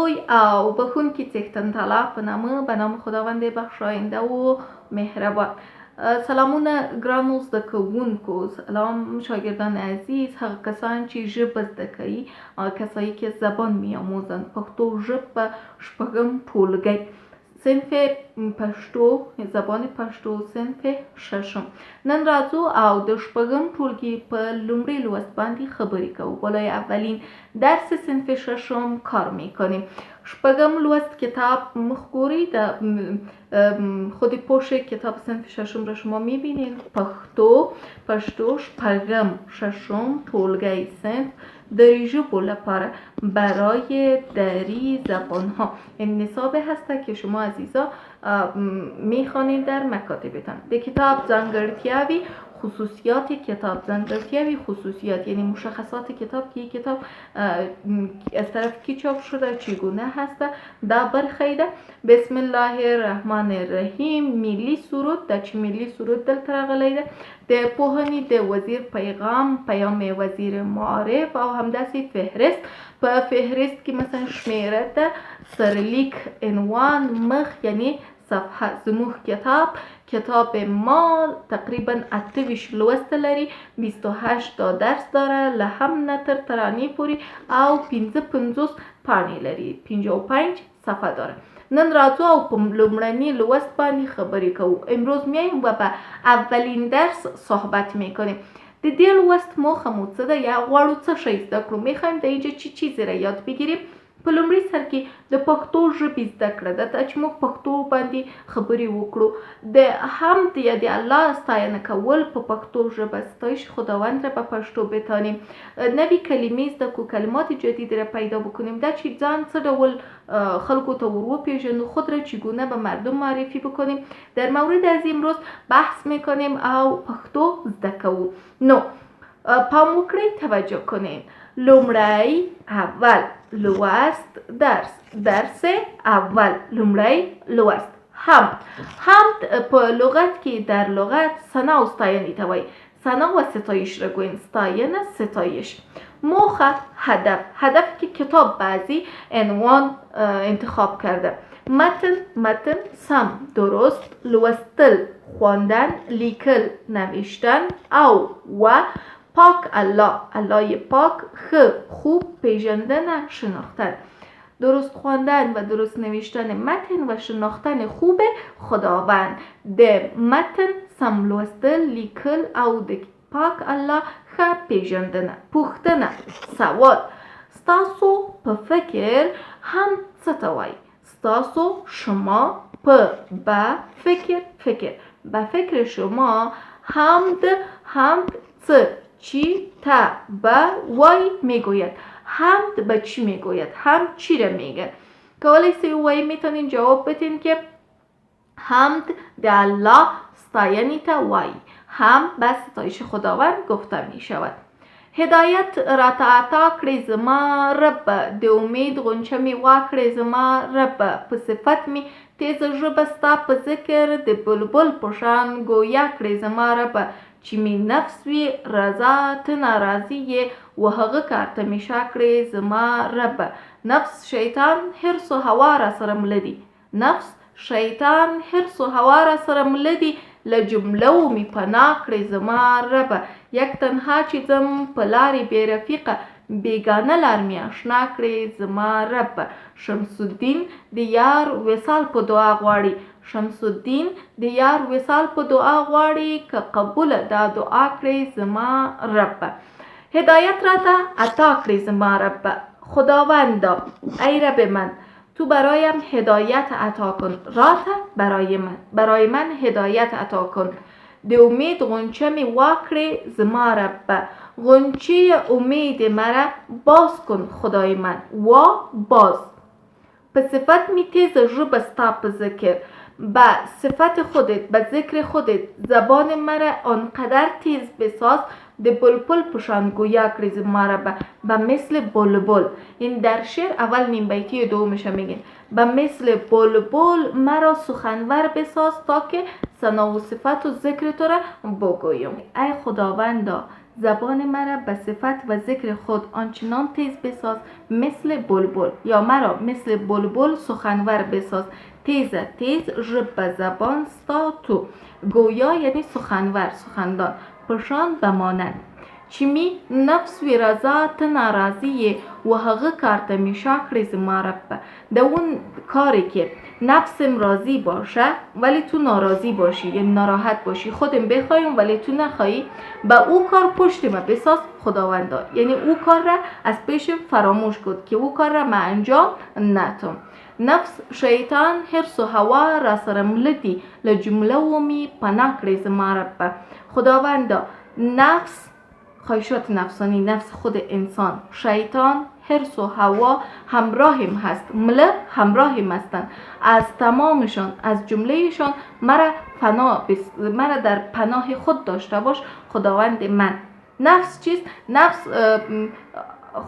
بزرگگوی او بخون که تختن طلب به نام خداوند بخشاینده و مهربان. سلامون گرانو زده کوونکو، سلام شاگردان عزیز، هغه کسان چې ژبه زده کوي، هغه کسایی که زبان میآموزند. پښتو ژبه شپږم ټولګی، صنف پښتو، زبان پښتو، صنف ششم. نن راځو او د شپږم ټولګي په لومړي لوست باندې خبرې کوو. بالای اولین درس صنف ششم کار میکنیم. شپږم لوست کتاب مخگوری در خود پشت کتاب صنف ششم را شما میبینید. پشتو شپږم ششم ټولګی صنف دری ژبو لپاره برای دری زبان ها. این نصابه هسته که شما عزیزا میخوانید در مکاتبتان. به کتاب ځانګړتیاوې، خصوصیات کتاب، ځانګړتیاوې، خصوصیات یعنی مشخصات کتاب که این کتاب از طرف کی چاپ شده، چگونه هسته، دا برخیده. بسم الله الرحمن الرحیم. ملی سرود، دا چی ملی سرود دلته راغلی ده. د پوهنې د وزیر پیغام وزیر معارف او همداسې فهرست. په فهرست کې مثلا شمیره ده، سرلیک، عنوان، مخ یعنی صفحه. زموږ کتاب ما تقریبا 28 لوست لري، 28 تا درس داره، له هم نه تر ترانې پوری او 55 پاڼې لري، 55 صفحه داره. نن راځو او په لومړني لوست باندې خبرې کوو. امروز میایم و به اولین درس صحبت میکنیم. د دې لوست موخه مو څه ده یا غواړو څه شی زده کړو؟ میخوایم د اینجا چی چیزی را یاد بگیریم. په لومړي سر کې د پښتو ژبې زده کړه ده، چې موږ پښتو باندې خبرې وکړو. د حمد یا د الله ستاینه کول په پښتو ژبه، ستایش خداوند را په پښتو بتانیم. نوی کلمې زده کړو، کلمات جدید را پیدا بکنیم. دا چې ځان څه ډول خلکو ته ور وپیژنو، خود را چگونه به مردم معرفی بکنیم. در مورد از امروز بحث میکنیم او پښتو زده کوو. نو پام وکړئ، توجه کنیم. لومړی اول لوست درس اول لومړی لوست حمد په لغت کې در لغت ثنا و ستاینې ته وایي. ثنا و ستایش را گوییم، ستاینه، ستایش. موخه، هدف که کتاب بعضی عنوان انتخاب کرده. متن سم، درست، لوستل، خواندن، لیکل، نوشتن او و پاک الله پاک، خوب، پیژندن، شناختن. درست خواندن و درست نوشتن متن و شناختن خوب خداوند. د متن سم لوستل، لیکل او د پاک الله ښه پیژندنه. پوښتنه، سوال: ستاسو په فکر هم څه ته وایي؟ ستاسو، شما، به فکر شما حمد څه، چی، تا، به وای میگوید. حمد به چی میگوید؟ حمد چی را میگه؟ کولی سی وای میتونین جواب بدین که حمد د الله ستاینی تا وای. حمد به ستایش خداوند گفته می شود. هدایت را عطا کړی زما رب، د امید غنچه می واکړی زما رب. په صفت می تیز ژبه ستا په ذکر، د بلبل پشان گویا کړی زما رب. چې می نفس وی رضا ته ناراضی یې، و هغه کار ته می شا کړی زما رب. نفس، شیطان، حرص و هوا را سره ملدي. نفس، شیطان، حرص و هوا را سره ملدي. له جملو می پناه کړی زما رب. یک تنها چې ځم په لارې بې رفیقه، بیگانه لار می آشنا کړی زما رب. شمس الدین د یار وصال په دعا غواړي. شمس الدین د یار وصال په دعا غواړي، که قبول دا دعا کړی زما رب. هدایت را ته عطا کړی زما رب. خداوندا، ای رب من، تو برایم هدایت عطا کن. را ته برای من هدایت عطا کن. د امید غنچه می واکړی زما رب. غنچه امید مرا باز کن خدای من. و باز. به صفت می تیز ژبه ستا په ذکر، به صفت خودت، به ذکر خودت زبان مرا آنقدر تیز بساز، د بلبل پشان گویا کړی زما رب. به مثل بلبل. این در شعر اول نیم بیتی دومش میگین. به مثل بلبل مرا سخنور بساز، تا که ثنا و صفت و ذکر تو را بگویم. ای خداوندا، زبان مرا به صفت و ذکر خود آنچنان تیز بساز مثل بلبل، یا مرا مثل بلبل سخنور بساز. تیز تیز ژب به زبان ستا تو، گویا یعنی سخنور، سخندان، پشان به مانند. چمی نفس وی رضا ته ناراضیه و هغه کار ته میشا کړی زما رب. د اون کاری که نفسم راضی باشه ولی تو ناراضی باشی، یعنی ناراحت باشی، خودم بخوایم ولی تو نخوایی، به او کار پشت ما بساز خداوندا، یعنی او کار را از پیش فراموش کن که او کار را ما انجام نتم. نفس شیطان حرص و هوا را سرملتی لجمله و می پناه کړی زما رب. خداوندا نفس، خواهشات نفسانی، نفس خود انسان، شیطان، حرص و هوا همراهم هست، مله همراهم هستند. از تمامشان، از جملهشان مرا در پناه خود داشته باش خداوند من. نفس چیست؟ نفس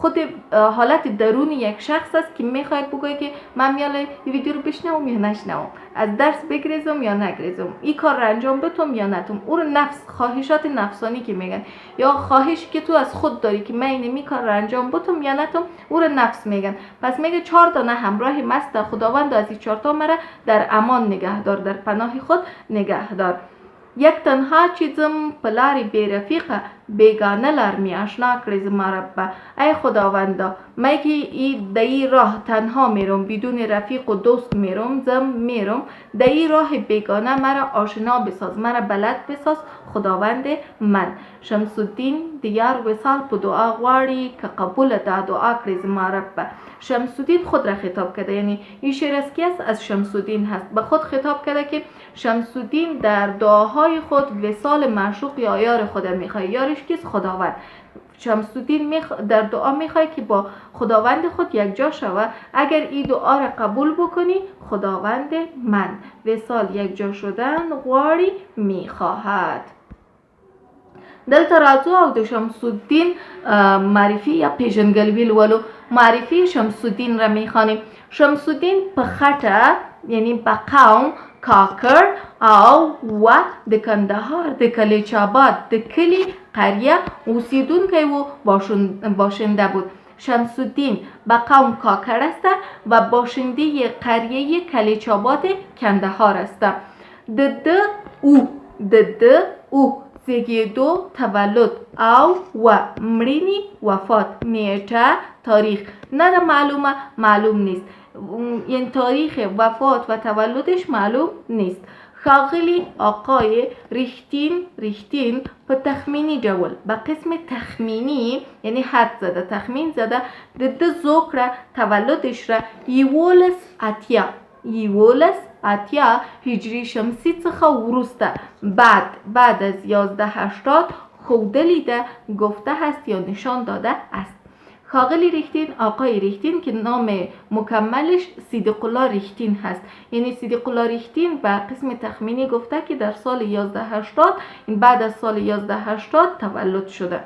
خود حالت درون یک شخص است که میخواید بگوید که من میاله ویدیو رو بشنوم یا نشنوم، از درس بگریزم یا نگریزم، این کار رو انجام بتم یا نتم. او رو نفس، خواهشات نفسانی که میگن، یا خواهشی که تو از خود داری که من این کار رو انجام بتم یا نتم، او رو نفس میگن. پس میگه 4 تا همراه مست خداوند، از این 4 تا مرا در امان نگهدار، در پناه خود نگهدار. یک تنها چیزم پلاری بی رفیقه، بیگانه لار می آشنا کړی زما رب. ای خداوندا، من که در این راه تنها میرم، بدون رفیق و دوست میرم، در این راه بیگانه مرا آشنا بساز، مرا بلد بساز خداوند من. شمس الدین دیار وصال په دعا غواړي که قبول دا دعا کړی زما رب. شمس الدین خود را خطاب کرده، یعنی این شعر از کی است؟ از شمس الدین هست. به خود خطاب کرده که شمس الدین در دعاهای خود وصال معشوق یا یار خود میخواد. یارش کیست؟ خداوند. شمس الدین در دعا میخواد که با خداوند خود یک جا شود. اگر این دعا را قبول بکنی، خداوند من وصال، یک جا شدن غواړي میخواهد. دلته راځو او د شمس الدین معرفی یا پیژندګلوي لولو. معرفی شمس الدین را میخوانیم. شمس الدین په خټه، یعنی په قوم، کاکر او د کندهار د کلیچاباد د کلی قریه اوسیدونکی و باشنده بود. شمس الدین به قوم کاکر است و باشنده قریه کلیچاباد کندهار است. د او زیږیدو، تولد او مړینې وفات، نیټه، تاریخ نه معلوم نیست، یعنی تاریخ وفات و تولدش معلوم نیست. ښاغلی آقای ریښتین په تخمینی ډول، به قسم تخمینی یعنی حد زده، تخمین زده، د ده زوکړه تولدش را 1180 هجری شمسی څخه وروسته بعد از 1180 ښودلی ده، گفته هست یا نشان داده است. ښاغلی ریښتین، آقای ریښتین که نام مکملش صدیق الله ریښتین هست، یعنی صدیق الله ریښتین به قسم تخمینی گفته که در سال 1180، بعد از سال 1180 تولد شده.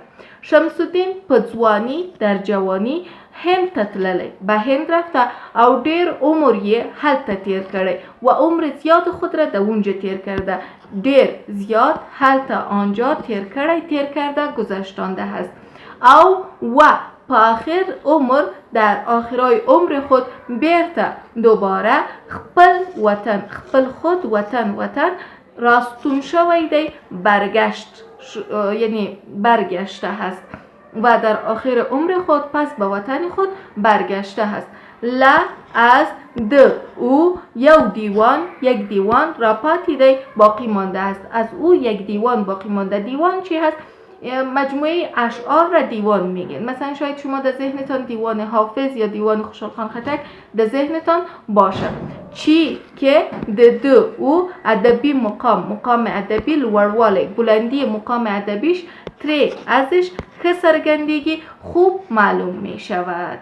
شمس الدین په ځواني، در جوانی هند ته تللی، به هند رفته او ډیر عمر یې هلته تیر کړی و عمر زیاد خود را در اونجا تیر کرده، ډیر زیاد هلته آنجا تیر کرده گذشتانده هست. او په آخر عمر، در آخرای عمر خود بیرته دوباره خپل وطن راستون شوی دی، یعنی برگشته هست و در آخر عمر خود پس به وطن خود برگشته هست. از او یک دیوان را پاتی دی باقی مانده است. از او یک دیوان باقی مانده. دیوان چی هست؟ مجموعه اشعار را دیوان میگن. مثلا شاید شما در ذهنتان دیوان حافظ یا دیوان خوشحال خان خټک در ذهنتان باشه. چی که د او ادبی مقام ادبی لوړوالی، بلندی مقام ادبیش تری ازش ښه څرګندیږي، خوب معلوم می شود.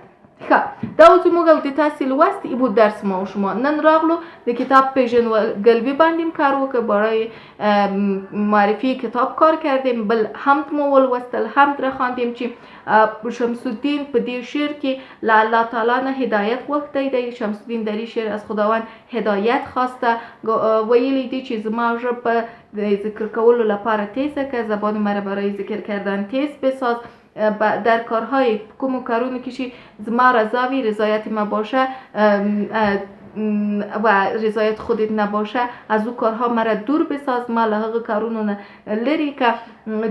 دا زموږ او د تاسې لوست ای بود درس ما و شما. نن راغلو د کتاب پیژندګلوي باندې کار وکړ، برای معرفی کتاب کار کردیم، بل حمد مو ولوستل، حمد را خواندیم چې شمس الدین په دې شعر کې له الله تعالی نه هدایت غوښتی دی. شمس الدین در این شعر از خداوند هدایت خواسته، ویلی دی چې زما ژبه ذکر کولو لپاره تیزه که زبان مرا برای ذکر کردن تیز بساز. در کارهای کوم کارونو کشی زما رضاوی رضایت ما باشه و رضایت خودت نباشه از او کارها مرا دور بساز. ما لحق کارونو لری که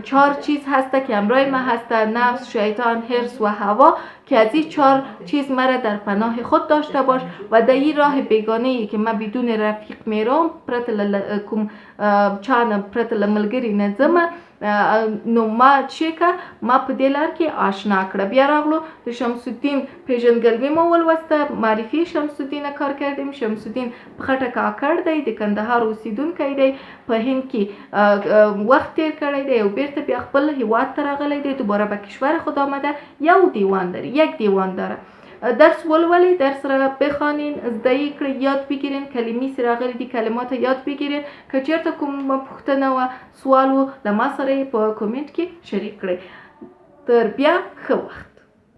4 چیز هسته که امرای ما هسته: نفس، شیطان، حرص و هوا، که از این 4 چیز مرا در پناه خود داشته باش و در این راه بیگانه ای که ما بدون رفیق میرم پرتل چان پرتل ملګری نظم نو ما چی که ما په دې لار کې آشنا کړه. بیا راغلو د شمس الدین پیژندګلوي مو ولوسته، معرفي شمس الدین کار کردیم. شمس الدین په خټه کاکړ دی، د کندهار اوسیدونکی دی، په هند کې وخت تیر کړی دی او بیرته بیا خپل هیواد ته راغلی دی، دوباره به کشور خود آمده. یک دیوان داره. درس ولولید، درس را بخوانین، زده کړئ، یاد بگیرین، کلمې چې راغلي دي کلمات یاد بگیرین. که چیرته کوم پوښتنه و سوال و له ما سره په کومنټ کې شریک کړئ. تر بیا ښه وخت.